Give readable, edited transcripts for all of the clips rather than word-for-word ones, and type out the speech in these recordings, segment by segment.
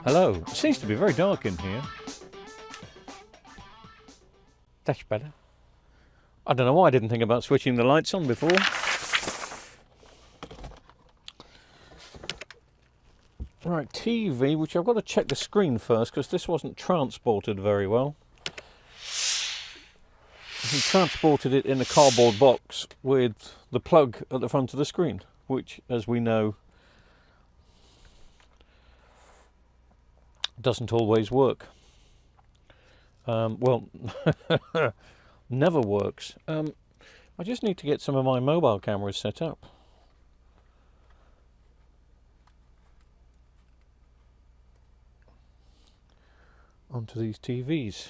Hello. It seems to be very dark in here. That's better. I don't know why I didn't think about switching the lights on before. Right, TV, which I've got to check the screen first because this wasn't transported very well. He transported it in a cardboard box with the plug at the front of the screen, which, as we know, doesn't always work. Well, never works. I just need to get some of my mobile cameras set up. Onto these TVs.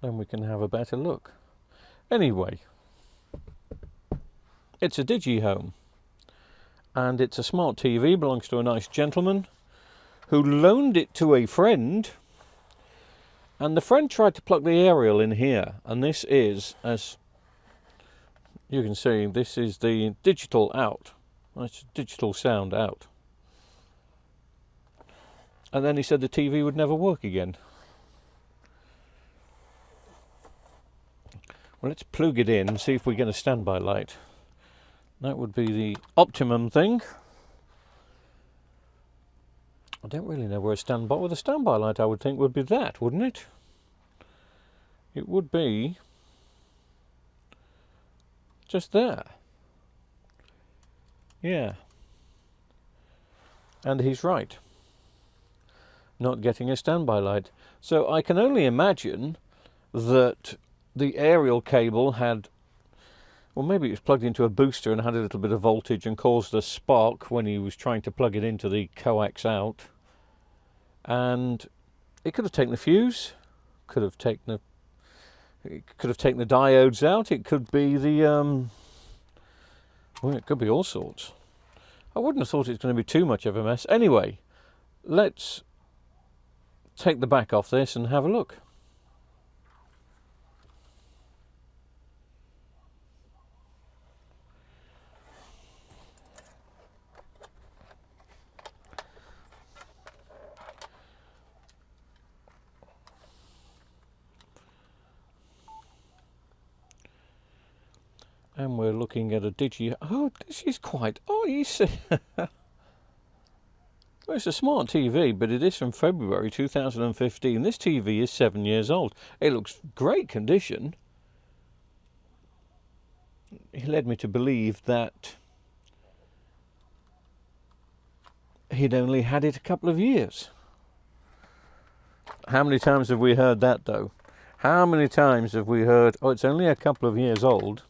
Then we can have a better look. Anyway, it's a Digihome, and it's a smart TV, belongs to a nice gentleman who loaned it to a friend, and the friend tried to plug the aerial in here, and this is, as you can see, this is the digital out. That's digital sound out. And then he said the TV would never work again. Well, let's plug it in and see if we get a standby light. That would be the optimum thing. I don't really know where a standby... Well, the standby light I would think would be that, wouldn't it? It would be just there. Yeah. And he's right. Not getting a standby light. So I can only imagine that the aerial cable had, well, maybe it was plugged into a booster and had a little bit of voltage and caused a spark when he was trying to plug it into the coax out. And it could have taken the fuse, could have taken the diodes out. It could be the well, it could be all sorts. I wouldn't have thought it's going to be too much of a mess. Anyway, let's take the back off this and have a look. And we're looking at a Digi... Oh, this is quite... Oh, you see... Well, it's a smart TV, but it is from February 2015. This TV is 7 years old. It looks great condition. He led me to believe that he'd only had it a couple of years. How many times have we heard that, though? How many times have we heard, oh, it's only a couple of years old?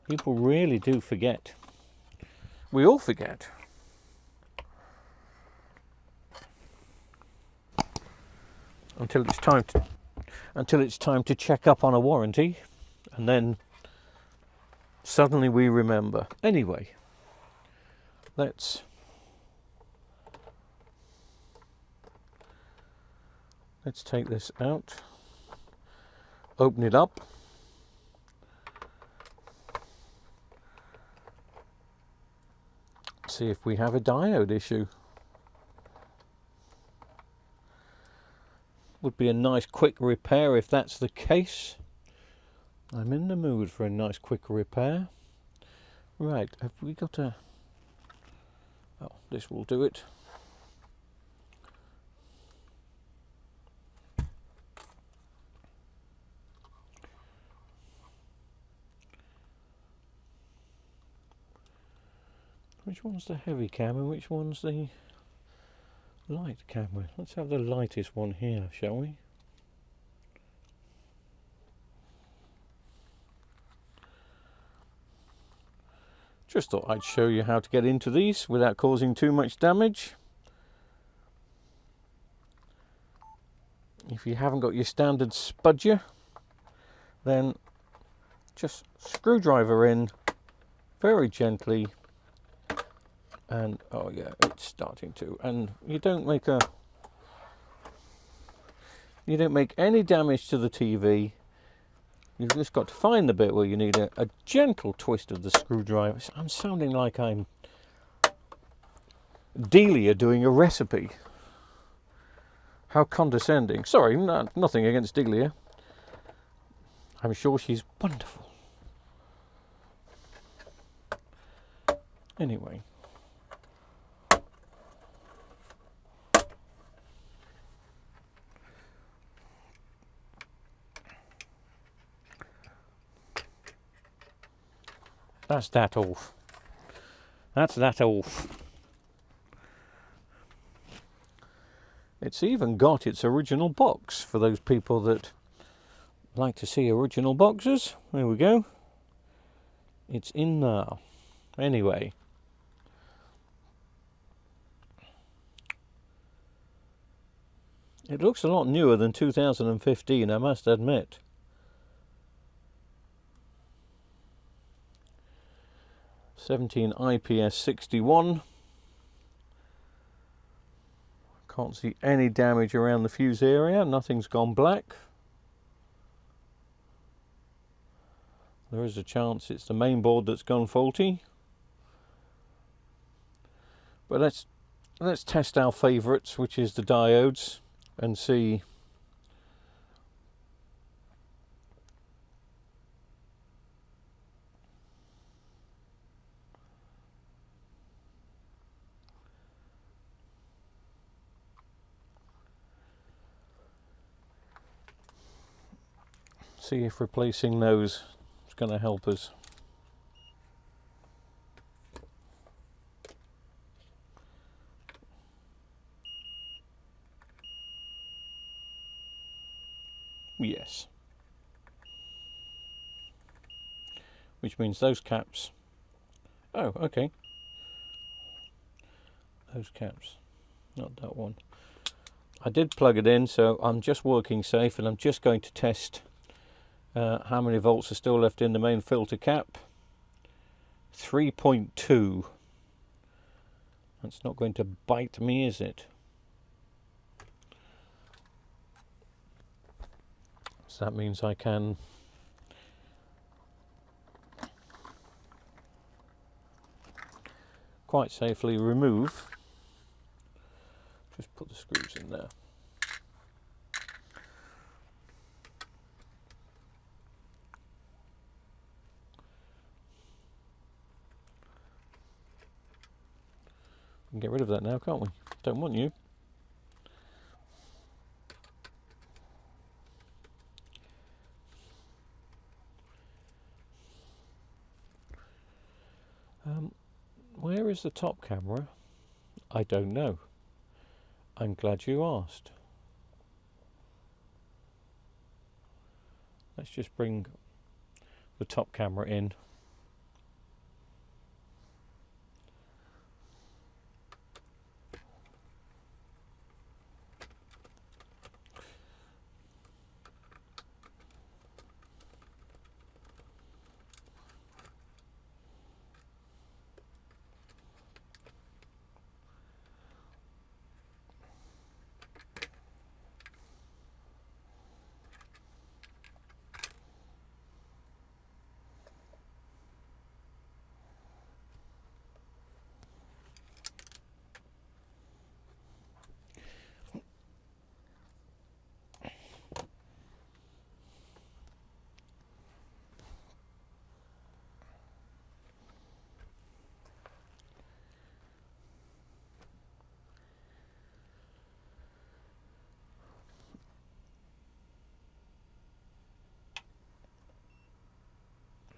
People really do forget. We all forget. Until it's time to check up on a warranty, and then suddenly we remember. Anyway, let's take this out. Open it up. See if we have a diode issue. Would be a nice quick repair if that's the case. I'm in the mood for a nice quick repair. Right, have we got a... Oh, this will do it. Which one's the heavy cam and which one's the light camera? Let's have the lightest one here, shall we? Just thought I'd show you how to get into these without causing too much damage. If you haven't got your standard spudger, then just screwdriver in very gently And oh yeah, it's starting to. And you don't make any damage to the TV. You've just got to find the bit where you need a gentle twist of the screwdriver. I'm sounding like I'm Delia doing a recipe. How condescending. Sorry, nothing against Delia. I'm sure she's wonderful. Anyway. That's that off. That's that off. It's even got its original box for those people that like to see original boxes. There we go. It's in there. Anyway. It looks a lot newer than 2015, I must admit. '17 IPS 61. Can't see any damage around the fuse area. Nothing's gone black. There is a chance it's the main board that's gone faulty. But let's test our favourites, which is the diodes, and see. See if replacing those is going to help us. Yes. Which means those caps. Oh, okay. Those caps. Not that one. I did plug it in, so I'm just working safe, and I'm just going to test how many volts are still left in the main filter cap. 3.2. That's not going to bite me, is it? So that means I can quite safely remove. Just put the screws in there. We can get rid of that now, can't we? Don't want you. Where is the top camera? I don't know. I'm glad you asked. Let's just bring the top camera in.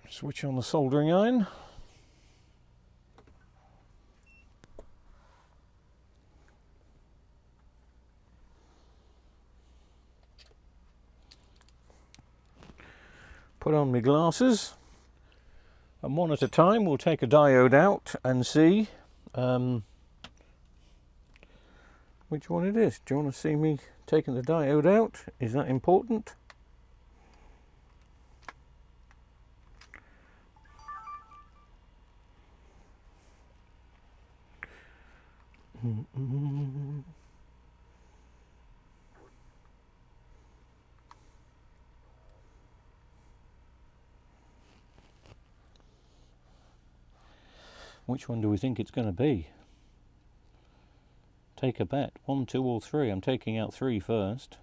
Switch on the soldering iron. Put on my glasses, and one at a time we'll take a diode out and see which one it is. Do you want to see me taking the diode out? Is that important? Which one do we think it's going to be? Take a bet. 1, 2 or 3. I'm taking out 3 first.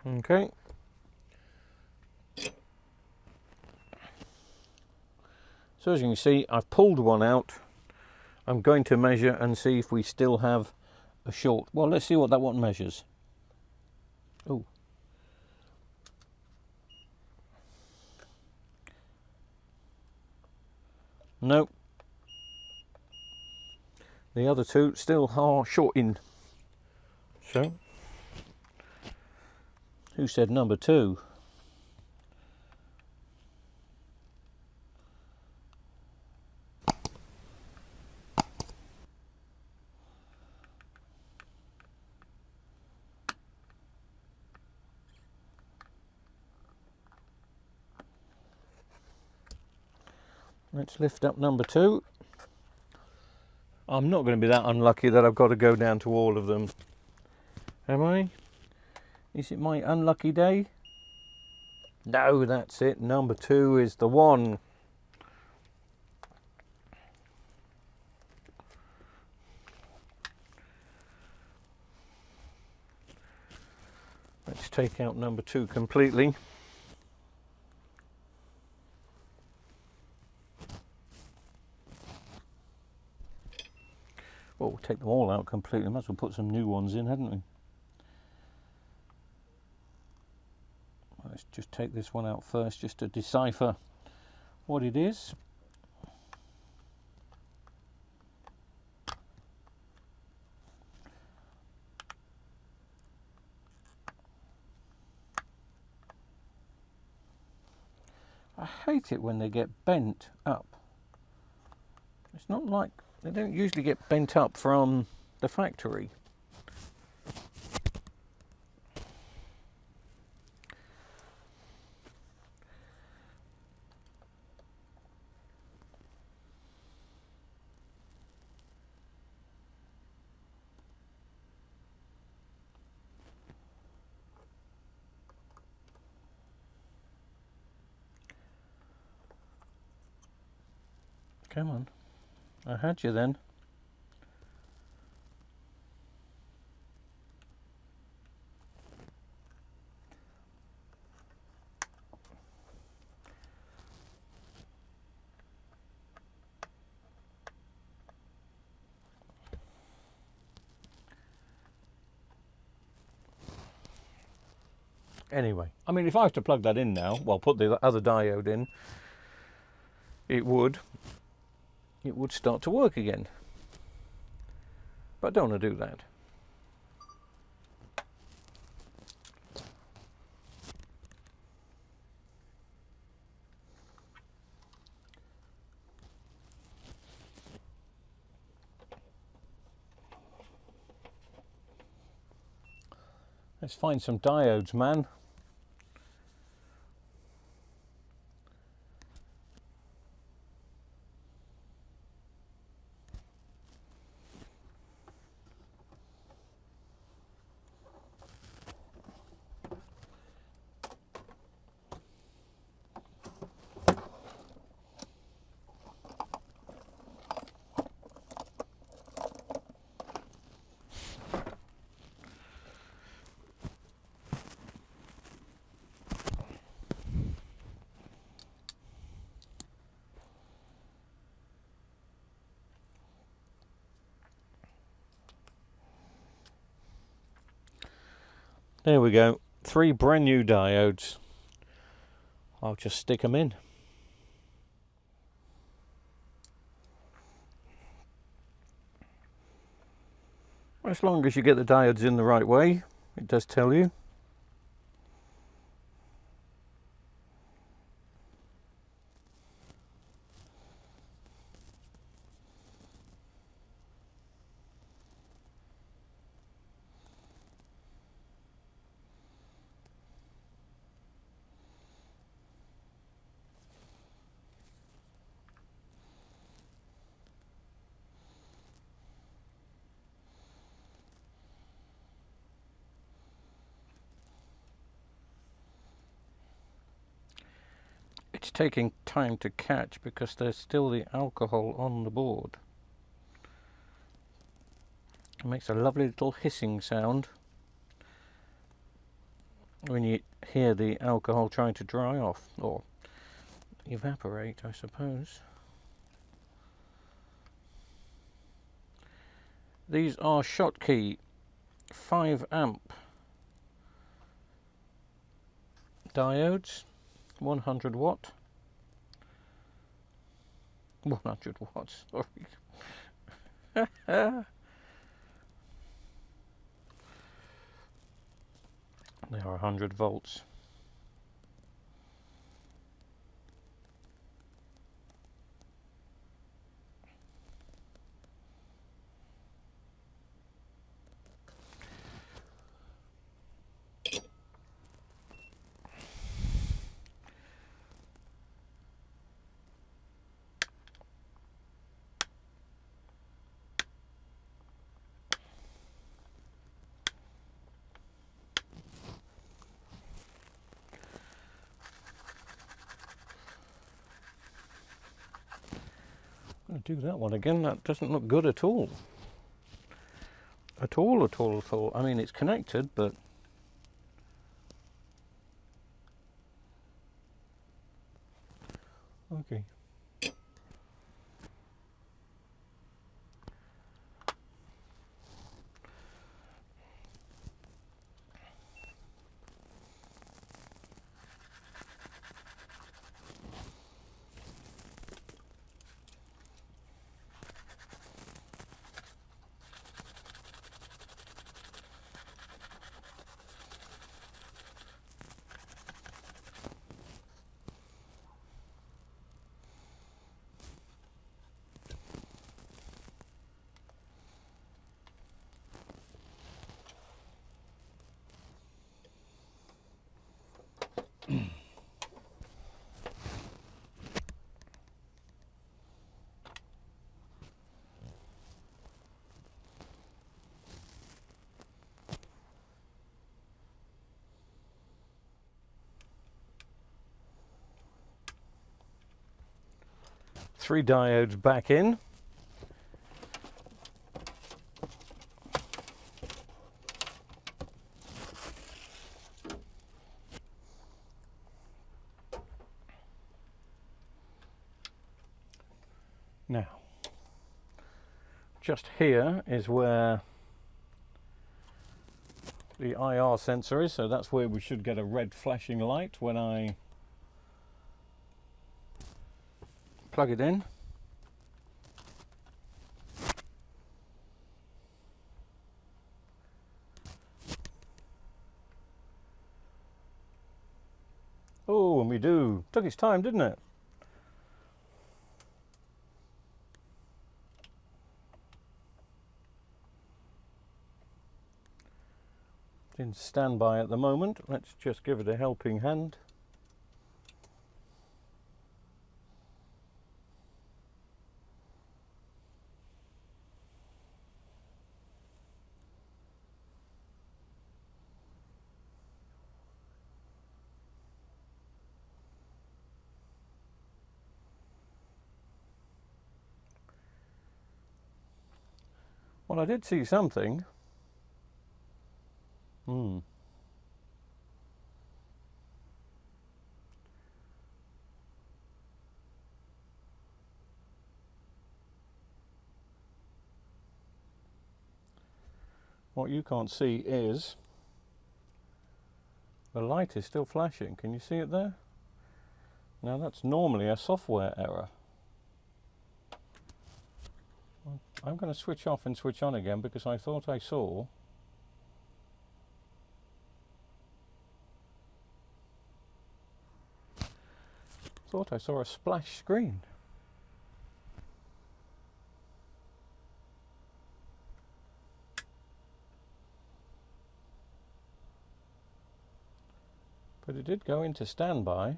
Okay. So as you can see, I've pulled one out. I'm going to measure and see if we still have a short. Well, let's see what that one measures. Oh. Nope. The other two still are short in. So, who said number 2? Let's lift up number 2. I'm not going to be that unlucky that I've got to go down to all of them. Am I? Is it my unlucky day? No, that's it. Number 2 is the one. Let's take out number 2 completely. Well, we'll take them all out completely. Might as well put some new ones in, hadn't we? Let's just take this one out first, just to decipher what it is. I hate it when they get bent up. It's not like, they don't usually get bent up from the factory. Come on, I had you then. Anyway, I mean, if I was to plug that in now, well, put the other diode in, it would start to work again. But I don't want to do that. Let's find some diodes, man. There we go. 3 brand new diodes. I'll just stick them in. As long as you get the diodes in the right way, it does tell you. It's taking time to catch because there's still the alcohol on the board. It makes a lovely little hissing sound when you hear the alcohol trying to dry off, or evaporate, I suppose. These are Schottky 5 amp diodes, 100 watt. 100 watts, sorry. They are 100 volts. I'll do that one again. That doesn't look good at all. At all. I mean, it's connected, but okay. Three diodes back in. Now, just here is where the IR sensor is, so that's where we should get a red flashing light when I plug it in. Oh, and we do. Took its time, didn't it? It's in standby at the moment. Let's just give it a helping hand. Well, I did see something. What you can't see is The light is still flashing. Can you see it there? Now that's normally a software error. I'm going to switch off and switch on again because I thought I saw a splash screen. But it did go into standby.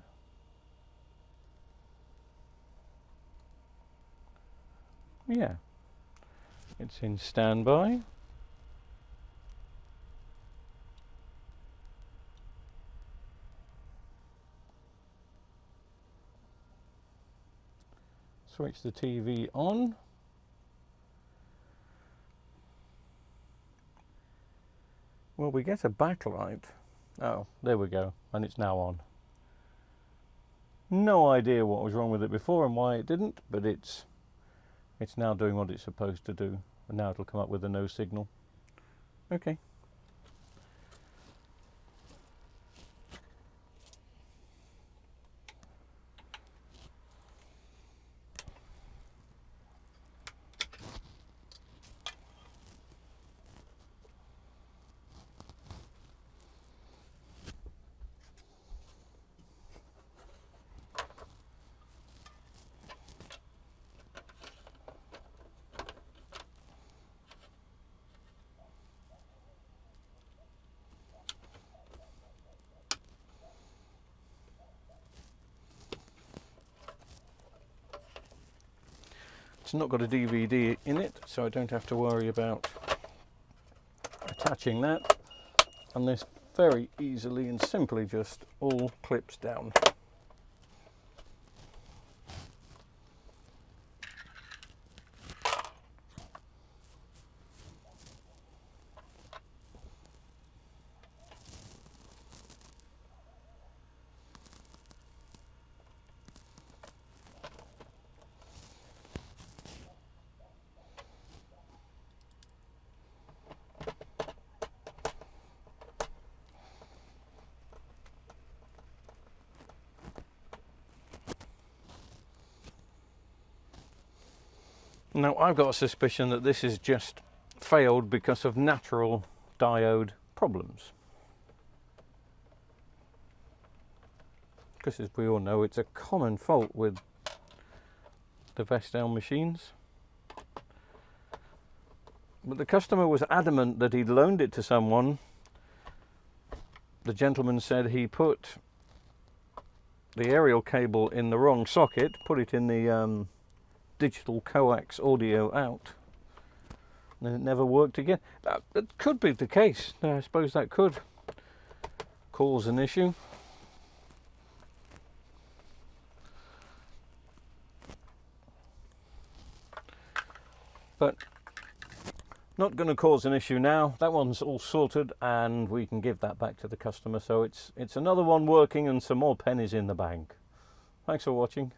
Yeah, it's in standby. Switch the TV on. Well, we get a backlight. Oh, there we go, and it's now on. No idea what was wrong with it before and why it didn't, but it's now doing what it's supposed to do, and now it'll come up with a no signal. Okay. It's not got a DVD in it, so I don't have to worry about attaching that, and this very easily and simply just all clips down. Now, I've got a suspicion that this is just failed because of natural diode problems. Because as we all know, it's a common fault with the Vestel machines. But the customer was adamant that he'd loaned it to someone. The gentleman said he put the aerial cable in the wrong socket, put it in the digital coax audio out, and it never worked again. That could be the case. I suppose that could cause an issue. But not going to cause an issue now. That one's all sorted and we can give that back to the customer. So it's another one working and some more pennies in the bank. Thanks for watching.